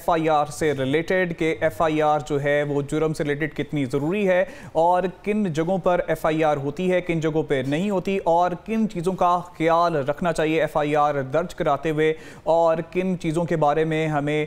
FIR से related कि FIR जो है वो जुर्म से रिलेटेड कितनी ज़रूरी है और किन जगहों पर FIR होती है, किन जगहों पर नहीं होती और किन चीज़ों का ख्याल रखना चाहिए FIR दर्ज कराते हुए और किन चीज़ों के बारे में हमें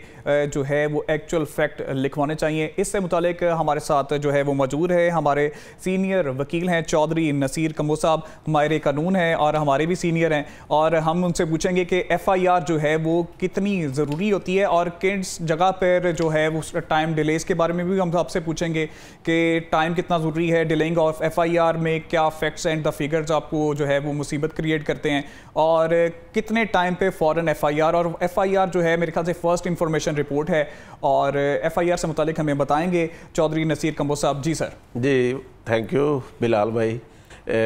जो है वो एक्चुअल फैक्ट लिखवाने चाहिए। इससे मुतालिक हमारे साथ जो है वो मौजूद है हमारे सीनियर वकील हैं चौधरी नसीर कम्बो साहब, माहिर कानून हैं और हमारे भी सीनियर हैं, और हम उनसे पूछेंगे कि FIR जो है वो कितनी ज़रूरी होती है और किस जगह पर जो है वो टाइम डिलेस के बारे में भी हम आपसे पूछेंगे कि टाइम कितना ज़रूरी है, डिलेइंग ऑफ FIR में क्या फैक्ट्स एंड द फिगर्स आपको जो है वो मुसीबत क्रिएट करते हैं और कितने टाइम पे फ़ौरन FIR, और FIR जो है मेरे ख्याल से फर्स्ट इंफॉर्मेशन रिपोर्ट है और FIR से मुतालिक हमें बताएंगे चौधरी नसीर कम्बो साहब। जी सर। जी थैंक यू बिलाल भाई।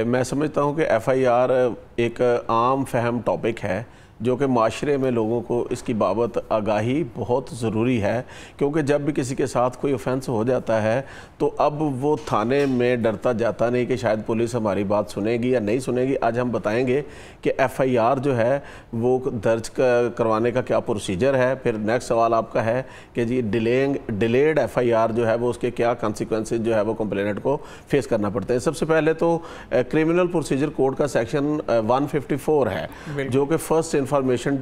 मैं समझता हूँ कि FIR एक आम फहम टॉपिक है जो कि माशरे में लोगों को इसकी बाबत आगाही बहुत ज़रूरी है, क्योंकि जब भी किसी के साथ कोई ऑफेंस हो जाता है तो अब वो थाने में डरता जाता नहीं कि शायद पुलिस हमारी बात सुनेगी या नहीं सुनेगी। आज हम बताएंगे कि FIR जो है वो दर्ज करवाने का क्या प्रोसीजर है। फिर नेक्स्ट सवाल आपका है कि जी डिलेड FIR जो है वो उसके क्या कॉन्सिक्वेंसेज जो है वो कंप्लेनेंट को फेस करना पड़ते हैं। सबसे पहले तो क्रिमिनल प्रोसीजर कोड का सेक्शन 154 है जो कि फर्स्ट इंफॉर्मेशन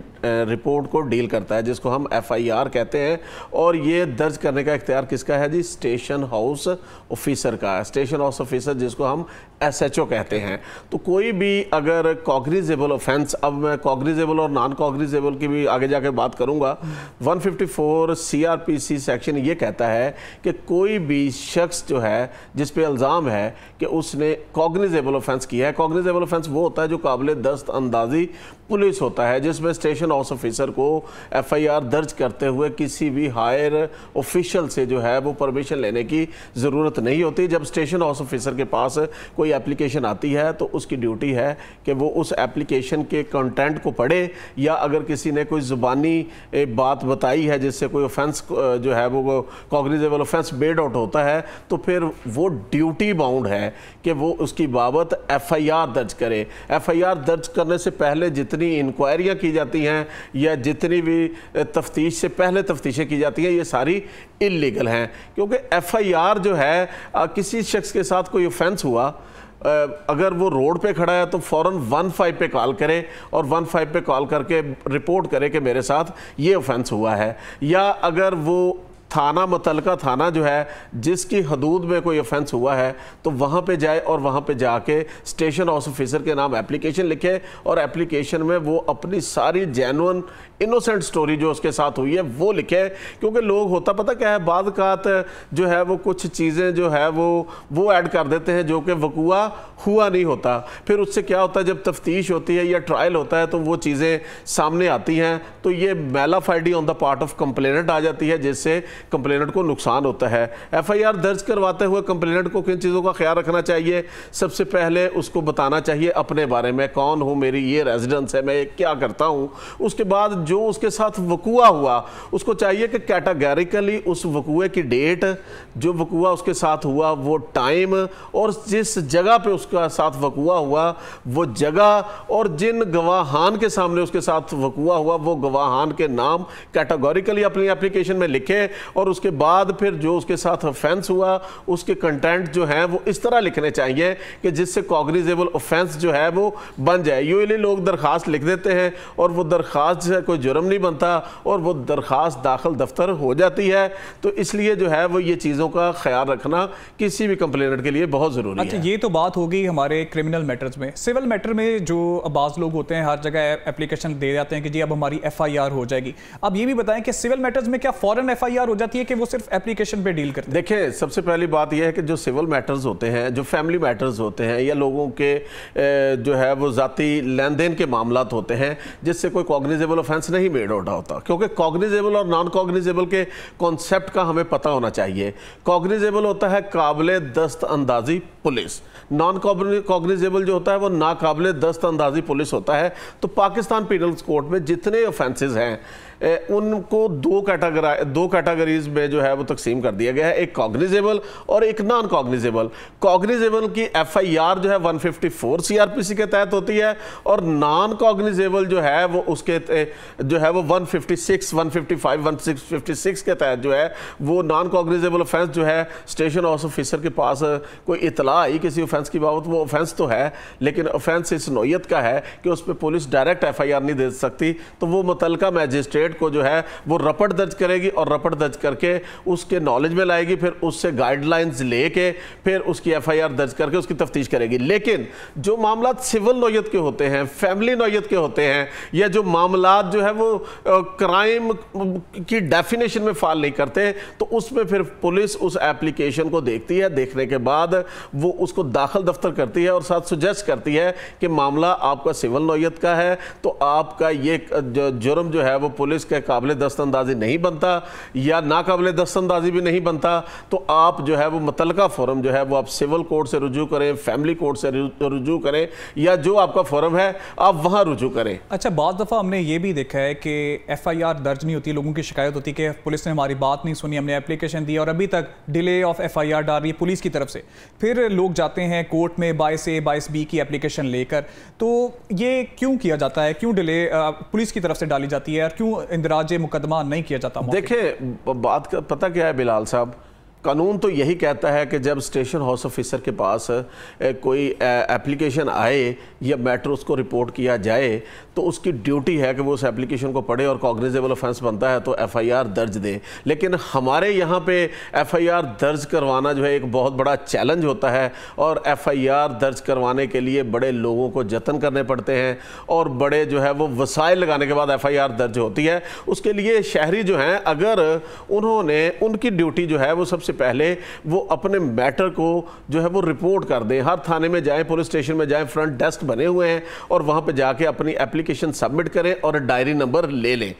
रिपोर्ट को डील करता है, जिसको हम FIR कहते हैं, और ये दर्ज करने का इख्तियार किसका है जी? स्टेशन हाउस ऑफिसर का। स्टेशन हाउस ऑफिसर जिसको हम SHO कहते हैं। तो कोई भी अगर कॉग्निजेबल ऑफेंस, अब मैं कॉग्निजेबल और नॉन कॉग्निजेबल की भी आगे जाकर बात करूंगा, 154 CRPC सेक्शन ये कहता है कि कोई भी शख्स जो है जिस पे इल्ज़ाम है कि उसने कॉग्निजेबल ऑफेंस किया है, कॉग्निजेबल ऑफेंस वो होता है जो काबिल दस्त अंदाजी पुलिस होता है, जिसमें स्टेशन हाउस ऑफिसर को FIR दर्ज करते हुए किसी भी हायर ऑफिशियल से जो है वो परमिशन लेने की ज़रूरत नहीं होती। जब स्टेशन हाउस ऑफिसर के पास कोई एप्लीकेशन आती है तो उसकी ड्यूटी है कि वो उस एप्लीकेशन के कंटेंट को पढ़े, या अगर किसी ने कोई ज़ुबानी बात बताई है जिससे कोई ऑफेंस जो है वो कॉग्निजेबल ऑफेंस बेड आउट होता है, तो फिर वो ड्यूटी बाउंड है कि वो उसकी बाबत FIR दर्ज करे। FIR दर्ज करने से पहले जितनी इंक्वायरियाँ की जाती हैं या जितनी भी तफ्तीश से पहले तफ्तीशें की जाती हैं, ये सारी इल्लीगल हैं, क्योंकि FIR जो है किसी शख्स के साथ कोई ऑफेंस हुआ, अगर वो रोड पे खड़ा है तो फ़ौरन 15 पे कॉल करे और 15 पे कॉल करके रिपोर्ट करे कि मेरे साथ ये ऑफेंस हुआ है। या अगर वो थाना मुतलका थाना जो है जिसकी हदूद में कोई ऑफेंस हुआ है तो वहाँ पे जाए और वहाँ पे जाके स्टेशन हाउस ऑफिसर के नाम एप्लीकेशन लिखे और एप्लीकेशन में वो अपनी सारी जेन्युइन इनोसेंट स्टोरी जो उसके साथ हुई है वो लिखे। क्योंकि लोग होता पता क्या है, बाद कात जो है वो कुछ चीज़ें जो है वो ऐड कर देते हैं जो कि वकूआ हुआ नहीं होता। फिर उससे क्या होता है, जब तफ्तीश होती है या ट्रायल होता है तो वो चीज़ें सामने आती हैं, तो ये mala fide on the part of complainant आ जाती है, जिससे कंप्लेनेंट को नुकसान होता है। FIR दर्ज करवाते हुए कंप्लेनेंट को किन चीज़ों का ख्याल रखना चाहिए? सबसे पहले उसको बताना चाहिए अपने बारे में, कौन हूँ, मेरी ये रेजिडेंस है, मैं क्या करता हूँ। उसके बाद जो उसके साथ वकूआ हुआ उसको चाहिए कि कैटेगरिकली उस वकूए की डेट, जो वकूआ उसके साथ हुआ वो टाइम, और जिस जगह पे उसका साथ वकूआ हुआ वो जगह, और जिन गवाहान के सामने उसके साथ वकूआ हुआ वो गवाहान के नाम कैटेगोरिकली अपनी एप्लीकेशन में लिखे। और उसके बाद फिर जो उसके साथ ऑफेंस हुआ उसके कंटेंट जो है वो इस तरह लिखने चाहिए कि जिससे कॉग्निजेबल ऑफेंस जो है वो बन जाए। यूजुअली लोग दरखास्त लिख देते हैं और वो दरखास्त से कोई जुर्म नहीं बनता और वो दरखास्त दाखिल दफ्तर हो जाती है। तो इसलिए जो है वो ये चीज़ों का ख्याल रखना किसी भी कंप्लेनेंट के लिए बहुत ज़रूरी है। ये तो बात हो गई हमारे क्रिमिनल मैटर्स में। सिविल मैटर में जो बाज़ लोग होते हैं हर जगह एप्लीकेशन दे जाते हैं कि जी अब हमारी FIR हो जाएगी। अब ये भी बताएं कि सिविल मैटर्स में क्या फ़ौरन FIR हो जाती है कि वो सिर्फ एप्लीकेशन पे डील करते हैं? देखिए, सबसे पहली बात यह है कि जो सिविल मैटर्स होते हैं, जो फैमिली मैटर्स होते हैं, या लोगों के जो है वो ज़ाती लेन देन के मामलात होते हैं जिससे कोई कॉग्निजेबल ऑफेंस नहीं मेड आउट होता, क्योंकि कॉग्निजेबल और नॉन कॉग्निजेबल के कॉन्सेप्ट का हमें पता होना चाहिए। कॉग्निजेबल होता है काबिल दस्त अंदाजी पुलिस, नॉन कॉग्निजेबल जो होता है वो नाकाबिल दस्त अंदाजी पुलिस होता है। तो पाकिस्तान पीनल कोड में जितने ऑफेंसेस हैं उनको दो कैटेगरीज में जो है वो तकसीम कर दिया गया है, एक कॉग्निजेबल और एक नॉन कॉग्निजेबल। कॉग्निजेबल की एफआईआर जो है 154 सीआरपीसी के तहत होती है और नॉन कॉग्निजेबल जो है वो उसके जो है वो 156, 155, 156 के तहत जो है वो नॉन कॉग्निजेबल ऑफेंस जो है स्टेशन हाउस ऑफिसर के पास कोई इतला आई किसी ऑफेंस की बाबत, वो ऑफेंस तो है लेकिन ऑफेंस इस नौयत का है कि उस पर पुलिस डायरेक्ट एफआईआर नहीं दे सकती, तो वो मुतल्लिका मैजिस्ट्रेट को जो है वो रपट दर्ज करेगी और रपट दर्ज करके उसके नॉलेज में लाएगी, फिर उससे गाइडलाइंस लेके फिर उसकी एफआईआर दर्ज करके उसकी तफ्तीश करेगी। लेकिन जो मामला सिविल नौयत के होते हैं, फैमिली नौयत के होते हैं, या जो मामला जो है वो क्राइम की डेफिनेशन में फाल नहीं करते, तो उसमें फिर पुलिस उस एप्लीकेशन को देखती है, देखने के बाद वो उसको दाखिल दफ्तर करती है और साथ सुजेस्ट करती है कि मामला आपका सिविल नौयत का है, तो आपका ये जुर्म जो है वो पुलिस के काबिल दस्तंदाजी नहीं बनता या नाकाबिल दस्तंदाजी भी नहीं बनता, तो आप जो है वो मुतल्लिका फोरम जो है वो आप सिविल कोर्ट से रुजू करें, फैमिली कोर्ट से रुजू करें, या जो आपका फोरम है आप वहां रुजू करें। अच्छा, बहुत दफ़ा हमने ये भी देखा है कि एफआईआर दर्ज नहीं होती, लोगों की शिकायत होती है कि पुलिस ने हमारी बात नहीं सुनी, हमने एप्लीकेशन दी और अभी तक डिले ऑफ एफआईआर डाल रही है पुलिस की तरफ से। फिर लोग जाते हैं कोर्ट में 22A 22B की एप्लीकेशन लेकर, तो ये क्यों किया जाता है, क्यों डिले पुलिस की तरफ से डाली जाती है और क्यों इंदराज मुकदमा नहीं किया जाता? देखिए, बात का पता क्या है बिलाल साहब, कानून तो यही कहता है कि जब स्टेशन हाउस ऑफिसर के पास कोई एप्लीकेशन आए या मैटर उसको रिपोर्ट किया जाए तो उसकी ड्यूटी है कि वो उस एप्लीकेशन को पढ़े और कॉग्निजेबल ऑफेंस बनता है तो एफआईआर दर्ज दे। लेकिन हमारे यहाँ पे एफआईआर दर्ज करवाना जो है एक बहुत बड़ा चैलेंज होता है और एफआईआर दर्ज करवाने के लिए बड़े लोगों को जतन करने पड़ते हैं और बड़े जो है वो वसाइल लगाने के बाद एफआईआर दर्ज होती है। उसके लिए शहरी जो हैं, अगर उन्होंने उनकी ड्यूटी जो है वो सबसे पहले वो अपने मैटर को जो है वो रिपोर्ट कर दें, हर थाने में जाएं, पुलिस स्टेशन में जाएं, फ्रंट डेस्क बने हुए हैं और वहां पे जाके अपनी एप्लीकेशन सबमिट करें और डायरी नंबर ले लें।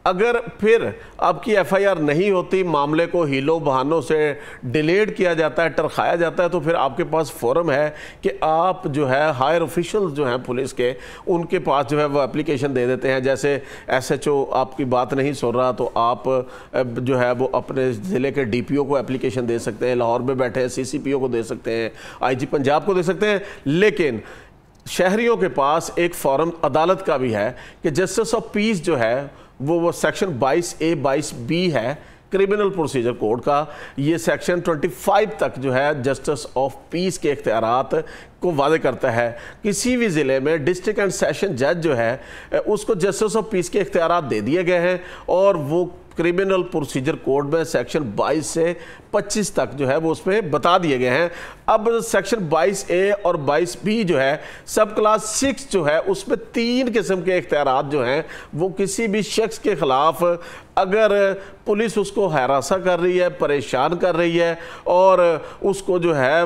अगर फिर आपकी एफआईआर नहीं होती, मामले को हीलो बहानों से डिलेड किया जाता है, टरखाया जाता है, तो फिर आपके पास फोरम है कि आप जो है हायर ऑफिशियल्स जो हैं पुलिस के, उनके पास जो है वो एप्लीकेशन दे देते हैं। जैसे एसएचओ आपकी बात नहीं सुन रहा तो आप जो है वो अपने ज़िले के डीपीओ को एप्लीकेशन दे सकते हैं, लाहौर में बैठे हैं सीसीपीओ को दे सकते हैं, आईजी पंजाब को दे सकते हैं। लेकिन शहरियों के पास एक फॉरम अदालत का भी है कि जस्टिस ऑफ पीस जो है वो सेक्शन 22A 22B है क्रिमिनल प्रोसीजर कोड का। ये सेक्शन 25 तक जो है जस्टिस ऑफ पीस के इख्तियारात को वादे करता है। किसी भी ज़िले में डिस्ट्रिक्ट एंड सेशन जज जो है उसको जस्टिस ऑफ पीस के इख्तियारात दे दिए गए हैं और वो क्रिमिनल प्रोसीजर कोड में सेक्शन 22 से 25 तक जो है वो उसमें बता दिए गए हैं। अब सेक्शन 22A और 22B जो है सब क्लास 6 जो है उसमें 3 किस्म के इख्तियारात जो हैं वो किसी भी शख्स के खिलाफ अगर पुलिस उसको हरासा कर रही है, परेशान कर रही है और उसको जो है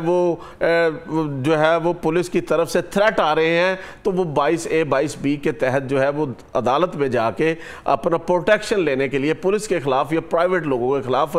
वो पुलिस की तरफ से थ्रेट आ रहे हैं तो वो 22A 22B के तहत जो है वो अदालत में जाके अपना प्रोटेक्शन लेने के लिए पुलिस के खिलाफ या प्राइवेट लोगों के खिलाफ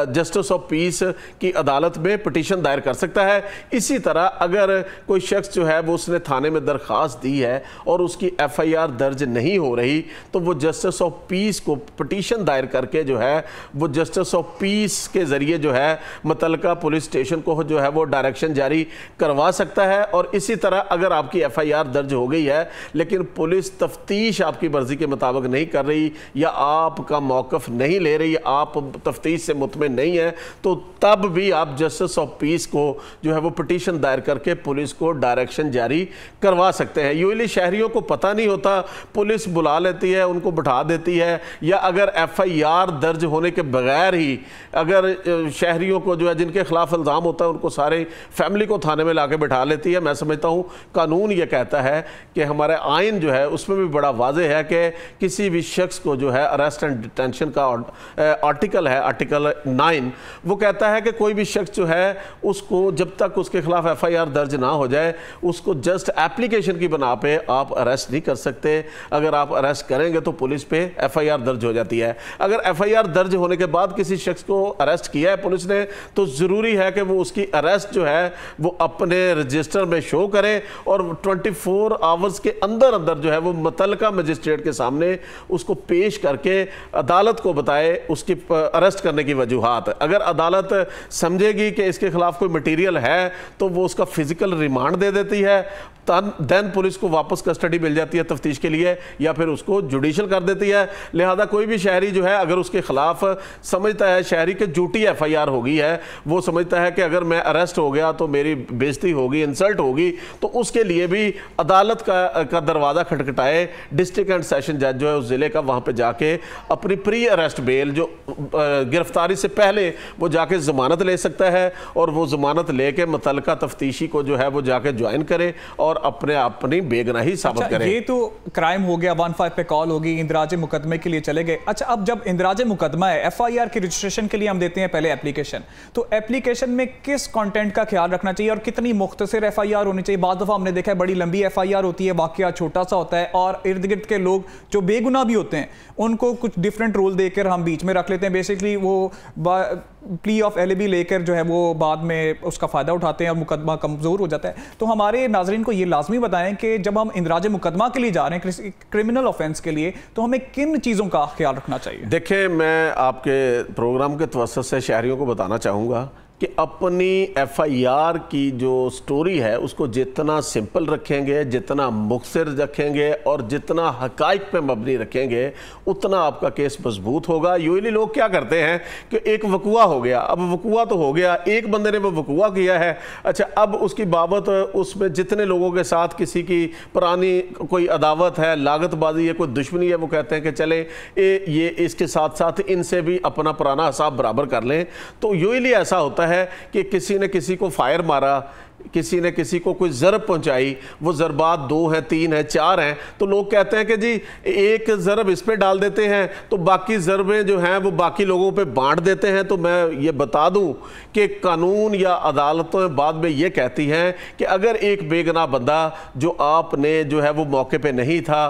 जस्टिस ऑफ पीस की अदालत में पिटीशन दायर कर सकता है। इसी तरह अगर कोई शख्स जो है वो उसने थाने में दरख्वास्त दी है और उसकी एफआईआर दर्ज नहीं हो रही तो वो जस्टिस ऑफ पीस को पिटीशन दायर करके जो है वो जस्टिस ऑफ पीस के जरिए जो है मुतल्लिका पुलिस स्टेशन को जो है वो डायरेक्शन जारी करवा सकता है। और इसी तरह अगर आपकी एफआईआर दर्ज हो गई है लेकिन पुलिस तफ्तीश आपकी मर्जी के मुताबिक नहीं कर रही या आपका मौक़िफ़ नहीं ले रही, आप तफ्तीश से मुतमिन नहीं है, तो तब भी आप जस्टिस ऑफ पीस को जो है वो पिटीशन दायर करके पुलिस को डायरेक्शन जारी करवा सकते हैं। यूजली शहरियों को पता नहीं होता, पुलिस बुला लेती है, उनको बिठा देती है, या अगर एफआईआर दर्ज होने के बगैर ही अगर शहरियों को जो है जिनके खिलाफ इल्ज़ाम होता है उनको सारे फैमिली को थाने में लाके बिठा लेती है। मैं समझता हूँ कानून ये कहता है कि हमारे आइन जो है उसमें भी बड़ा वाज़ेह है कि किसी भी शख्स को जो है अरेस्ट एंड डिटेंशन का आर्टिकल है, आर्टिकल 9, वो कहता है कि कोई भी शख्स जो है उसको जब तक उसके खिलाफ एफआईआर दर्ज ना हो जाए उसको जस्ट एप्लीकेशन की बना पे आप अरेस्ट नहीं कर सकते। अगर आप अरेस्ट करेंगे तो पुलिस पे एफआईआर दर्ज हो जाती है। जाती है। अगर FIR दर्ज होने के बाद किसी शख्स को अरेस्ट किया है पुलिस ने, तो ज़रूरी है कि वो उसकी अरेस्ट जो है वो अपने रजिस्टर में शो करे और 24 आवर्स के अंदर अंदर जो है वो मुतल्लिका मजिस्ट्रेट के सामने उसको पेश करके अदालत को बताए उसकी अरेस्ट करने की वजूहात। अगर अदालत समझेगी कि इसके खिलाफ कोई मटीरियल है तो वो उसका फिजिकल रिमांड दे देती है, देन पुलिस को वापस कस्टडी मिल जाती है तफ्तीश के लिए, या फिर उसको जुडिशल कर देती है। लिहाजा कोई भी शहरी जो है अगर उसके खिलाफ समझता है शहरी के झूठी FIR होगी है, वो समझता है कि अगर मैं अरेस्ट हो गया तो मेरी बेइज्जती होगी, इंसल्ट होगी, तो उसके लिए भी अदालत का दरवाज़ा खटखटाए। डिस्ट्रिक्ट एंड सेशन जज जो है उस ज़िले का, वहाँ पर जाके अपनी प्री अरेस्ट बेल जो गिरफ्तारी से पहले वो जाके ज़मानत ले सकता है और वो ज़मानत लेके मुतल्लिका तफ्तीशी को जो है वो जाके ज्वाइन करे और अपनी बेगुनाही साबित करें। ये तो क्राइम हो गया, 15 पे कॉल होगी, इंदराज मुकदमे के लिए चले गए। अच्छा, अब जब इंदराज मुकदमा है, FIR की रजिस्ट्रेशन के लिए हम देते हैं पहले एप्लीकेशन, तो एप्लीकेशन में किस कंटेंट का ख्याल रखना चाहिए और कितनी मुख्तसर FIR होनी चाहिए? बाद दफा हमने देखा है बड़ी लंबी FIR होती है, वाकया छोटा सा होता है और इर्द गिर्द के लोग जो बेगुनाह भी होते हैं उनको कुछ डिफरेंट रोल देकर हम बीच में रख लेते हैं। बेसिकली वो प्ली ऑफ LAB लेकर जो है वो बाद में उसका फ़ायदा उठाते हैं और मुकदमा कमज़ोर हो जाता है। तो हमारे नाजरीन को ये लाजमी बताएं कि जब हम इंदराज मुकदमा के लिए जा रहे हैं, क्रिमिनल ऑफेंस के लिए, तो हमें किन चीज़ों का ख्याल रखना चाहिए? देखिए, मैं आपके प्रोग्राम के तवज्जुह से शहरियों को बताना चाहूँगा कि अपनी FIR की जो स्टोरी है उसको जितना सिंपल रखेंगे, जितना मुख्तसर रखेंगे और जितना हकाइक पे मबनी रखेंगे, उतना आपका केस मजबूत होगा। यूजली लोग क्या करते हैं कि एक वकुआ हो गया, अब वकुआ तो हो गया, एक बंदे ने वो वकुआ किया है, अच्छा अब उसकी बाबत उसमें जितने लोगों के साथ किसी की पुरानी कोई अदावत है, लागतबाजी है, कोई दुश्मनी है, वो कहते हैं कि चले ये इसके साथ साथ इनसे भी अपना पुराना हिसाब बराबर कर लें। तो यूजली ऐसा होता है कि किसी ने किसी को फायर मारा, किसी ने किसी को कोई ज़रब पहुंचाई, वो ज़रबात 2 हैं, 3 हैं, 4 हैं, तो लोग कहते हैं कि जी एक ज़रब इस पे डाल देते हैं तो बाकी ज़रबें जो हैं वो बाकी लोगों पे बांट देते हैं। तो मैं ये बता दूं कि कानून या अदालतें बाद में ये कहती हैं कि अगर एक बेगुनाह बंदा जो आपने जो है वो मौके पे नहीं था,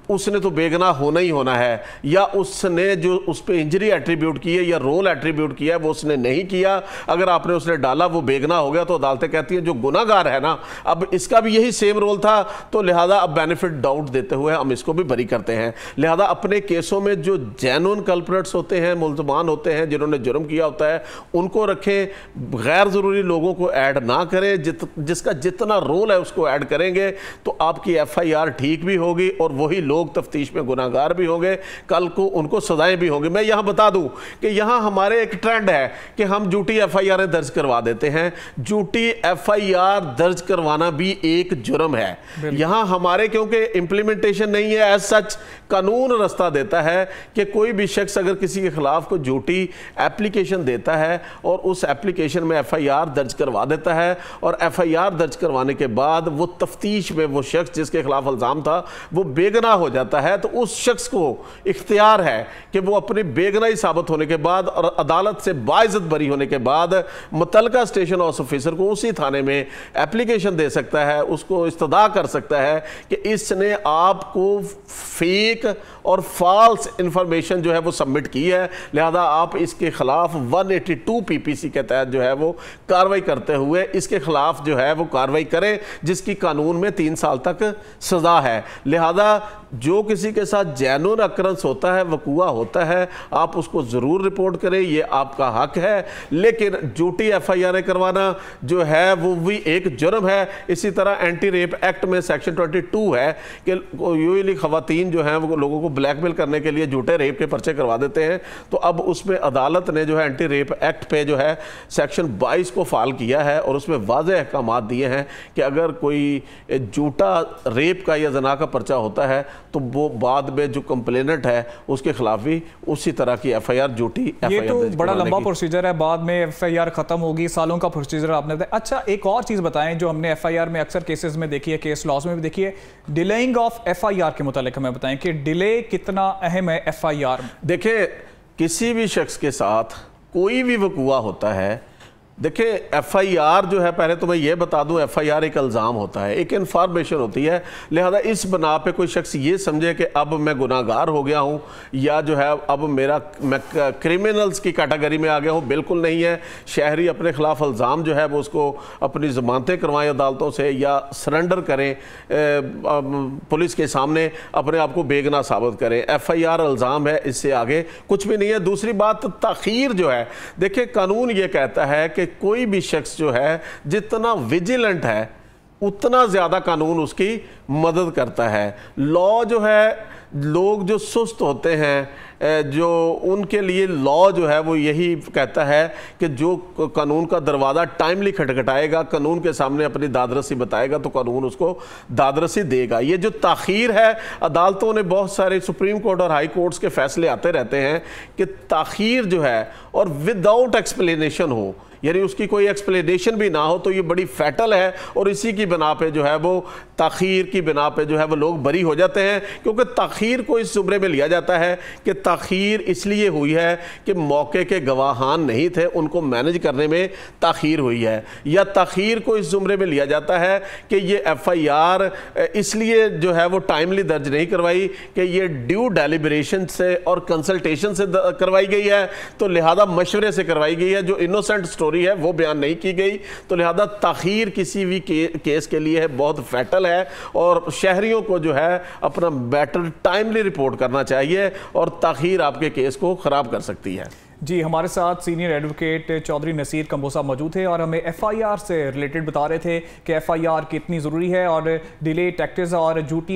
उसने तो बेगुनाह होना ही होना है, या उसने जो उस पर इंजरी एट्रीब्यूट की है या रोल एट्रीब्यूट किया है वो उसने नहीं किया, अगर आपने उसने डाला वो बेगुनाह हो गया, तो अदालतें कहती हैं जो गुनाहगार है ना, अब इसका भी यही सेम रोल था, तो लिहाजा अब बेनिफिट डाउट देते हुए हम इसको भी बरी करते हैं। लिहाजा अपने केसों में जो जेन्युइन कल्प्रेट्स होते हैं, मुल्ज़मान होते हैं, जिन्होंने जुर्म किया होता है, उनको रखें, गैर ज़रूरी लोगों को ऐड ना करें। जिसका जितना रोल है उसको ऐड करेंगे तो आपकी FIR ठीक भी होगी और वही लोग तफ्तीश में गुनाहगार भी होंगे, कल को उनको सजाएं भी होंगी। मैं यहाँ बता दूँ कि यहाँ हमारे एक ट्रेंड है कि हम झूठी FIR दर्ज करवा देते हैं। झूठी FIR दर्ज करवाना भी एक जुर्म है। यहां हमारे क्योंकि इंप्लीमेंटेशन नहीं है, एज सच कानून रास्ता देता है कि कोई भी शख्स अगर किसी के खिलाफ कोई झूठी एप्लीकेशन देता है और उस एप्लीकेशन में FIR दर्ज करवा देता है और FIR दर्ज करवाने के बाद वो तफ्तीश में वो शख्स जिसके खिलाफ इल्जाम था वो बेगुनाह हो जाता है, तो उस शख्स को इख्तियार है कि वो अपनी बेगुनाही साबित होने के बाद और अदालत से बाइज्जत बरी होने के बाद मुतल्लिका स्टेशन हाउस ऑफिसर को उसी थाने में एप्लीकेशन दे सकता है, उसको इस्तदा कर सकता है कि इसने आपको फेक और फॉल्स इंफॉर्मेशन जो है वो सबमिट की है, लिहाजा आप इसके खिलाफ 182 PPC के तहत जो है वो कार्रवाई करते हुए इसके खिलाफ जो है वो कार्रवाई करें, जिसकी कानून में 3 साल तक सजा है। लिहाजा जो किसी के साथ जेन्युइन अकरेंस होता है, वकुआ होता है, आप उसको ज़रूर रिपोर्ट करें, ये आपका हक है। लेकिन झूठी FIR करवाना जो है वो भी एक जुर्म है। इसी तरह एंटी रेप एक्ट में सेक्शन 22 है कि यूजली खवातीन जो हैं वो लोगों को ब्लैकमेल करने के लिए झूठे रेप के पर्चे करवा देते हैं। तो अब उसमें अदालत ने जो है एंटी रेप एक्ट पे जो है सेक्शन 22 को फाल किया है और उसमें वाज़ेह अहकामात दिए हैं कि अगर कोई झूठा रेप का या जना का पर्चा होता है तो वो बाद में जो कंप्लेनेंट है उसके खिलाफ भी उसी तरह की FIR झूठी ये तो बड़ा लंबा प्रोसीजर है, बाद में FIR खत्म होगी, सालों का प्रोसीजर आपने बताया। अच्छा, एक और चीज़ बताएं जो हमने FIR में अक्सर केसेस में देखी है, केस लॉज में भी देखी है, डिलेइंग ऑफ FIR के मुतालिक हमें बताएं कि डिले कितना अहम है FIR में। देखिए, किसी भी शख्स के साथ कोई भी वकुआ होता है देखिए एफआईआर जो है, पहले तो मैं ये बता दूं, एफआईआर एक इल्ज़ाम होता है, एक इन्फॉर्मेशन होती है। लिहाजा इस बना पे कोई शख्स ये समझे कि अब मैं गुनाहगार हो गया हूं या जो है अब मैं क्रिमिनल्स की कैटेगरी में आ गया हूं, बिल्कुल नहीं है। शहरी अपने खिलाफ इल्ज़ाम जो है वो उसको अपनी ज़मानतें करवाएं अदालतों से या सरेंडर करें पुलिस के सामने, अपने आप को बेगुनाह साबित करें। एफआईआर इल्ज़ाम है, इससे आगे कुछ भी नहीं है। दूसरी बात, ताख़ीर जो है, देखिए कानून ये कहता है कि कोई भी शख्स जो है जितना विजिलेंट है उतना ज़्यादा कानून उसकी मदद करता है। लॉ जो है, लोग जो सुस्त होते हैं, जो उनके लिए लॉ जो है वो यही कहता है कि जो कानून का दरवाज़ा टाइमली खटखटाएगा, कानून के सामने अपनी दादरसी बताएगा तो कानून उसको दादरसी देगा। ये जो ताख़ीर है, अदालतों ने बहुत सारे सुप्रीम कोर्ट और हाई कोर्ट्स के फैसले आते रहते हैं कि ताख़ीर जो है और विदाउट एक्सप्लेनेशन हो, यानी उसकी कोई एक्सप्लेनेशन भी ना हो, तो ये बड़ी फैटल है और इसी की बिना पे जो है वो ताख़ीर की बिना पे जो है वो लोग बरी हो जाते हैं। क्योंकि ताख़ीर को इस जुमरे में लिया जाता है कि ताख़ीर इसलिए हुई है कि मौके के गवाहान नहीं थे, उनको मैनेज करने में ताख़ीर हुई है। या ताख़ीर को इस जुमरे में लिया जाता है कि ये एफआईआर इसलिए जो है वो टाइमली दर्ज नहीं करवाई कि ये ड्यू डेलिब्रेशन से और कंसल्टेशन से करवाई गई है, तो लिहाजा मशवरे से करवाई गई है, जो इनोसेंट स्टोरी है वो बयान नहीं की गई। तो लिहाजा ताख़ीर किसी भी केस के लिए है बहुत फैटल है और शहरियों को जो है अपना मैटर टाइमली रिपोर्ट करना चाहिए और ताख़ीर आपके केस को ख़राब कर सकती है। जी, हमारे साथ सीनियर एडवोकेट चौधरी नसीर कंबोसा मौजूद थे और हमें एफआईआर से रिलेटेड बता रहे थे कि एफआईआर कितनी ज़रूरी है और डिले टैक्टिक्स और झूठी